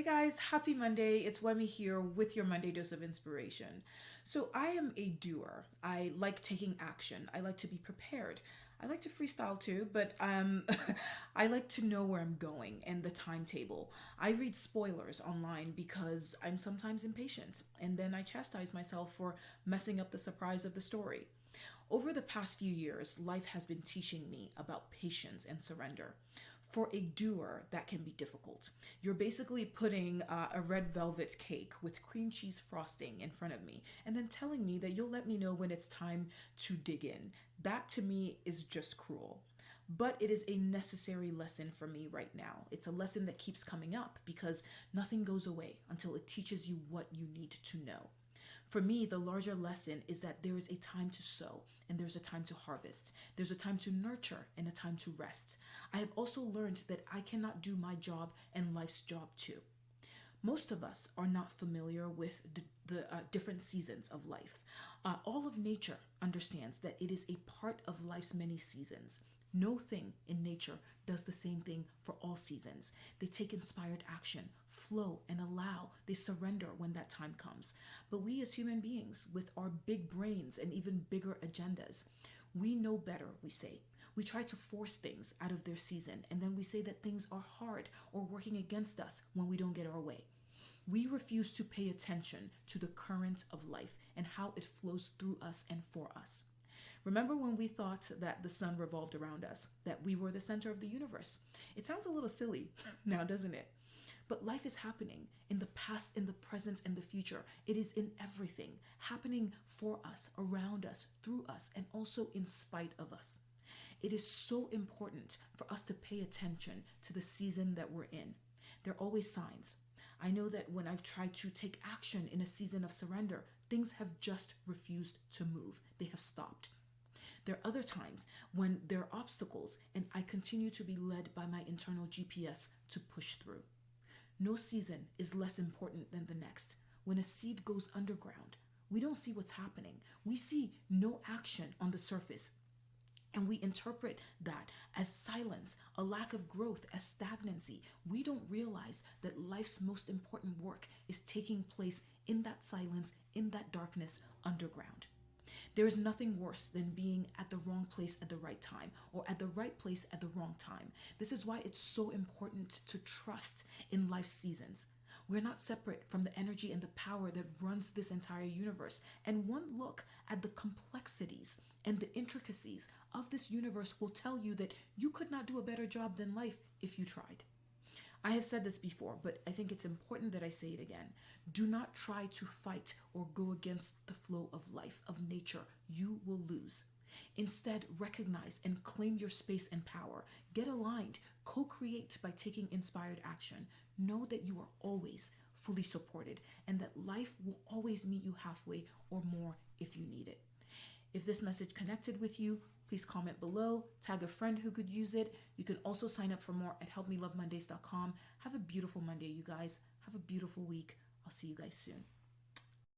Hey guys, happy Monday. It's Wemi here with your Monday dose of inspiration. So, I am a doer. I like taking action. I like to be prepared. I like to freestyle too, but I like to know where I'm going and the timetable. I read spoilers online because I'm sometimes impatient, and then I chastise myself for messing up the surprise of the story. Over the past few years, life has been teaching me about patience and surrender. For a doer, that can be difficult. You're basically putting a red velvet cake with cream cheese frosting in front of me and then telling me that you'll let me know when it's time to dig in. That to me is just cruel. But it is a necessary lesson for me right now. It's a lesson that keeps coming up because nothing goes away until it teaches you what you need to know. For me, the larger lesson is that there is a time to sow and there's a time to harvest. There's a time to nurture and a time to rest. I have also learned that I cannot do my job and life's job too. Most of us are not familiar with the different seasons of life. All of nature understands that it is a part of life's many seasons. No thing in nature does the same thing for all seasons. They take inspired action, flow, and allow. They surrender when that time comes. But we as human beings, with our big brains and even bigger agendas, we know better, we say. We try to force things out of their season, and then we say that things are hard or working against us when we don't get our way. We refuse to pay attention to the current of life and how it flows through us and for us. Remember when we thought that the sun revolved around us, that we were the center of the universe? It sounds a little silly now, doesn't it? But life is happening in the past, in the present, and the future. It is in everything, happening for us, around us, through us, and also in spite of us. It is so important for us to pay attention to the season that we're in. There are always signs. I know that when I've tried to take action in a season of surrender, things have just refused to move. They have stopped. There are other times when there are obstacles and I continue to be led by my internal GPS to push through. No season is less important than the next. When a seed goes underground, we don't see what's happening. We see no action on the surface. And we interpret that as silence, a lack of growth, as stagnancy. We don't realize that life's most important work is taking place in that silence, in that darkness, underground. There is nothing worse than being at the wrong place at the right time or at the right place at the wrong time. This is why it's so important to trust in life's seasons. We're not separate from the energy and the power that runs this entire universe. And one look at the complexities and the intricacies of this universe will tell you that you could not do a better job than life if you tried. I have said this before, but I think it's important that I say it again. Do not try to fight or go against the flow of life, of nature. You will lose. Instead, recognize and claim your space and power. Get aligned. Co create by taking inspired action. Know that you are always fully supported and that life will always meet you halfway or more if you need it. If this message connected with you, please comment below, tag a friend who could use it. You can also sign up for more at helpmelovemondays.com. Have a beautiful Monday, you guys. Have a beautiful week. I'll see you guys soon.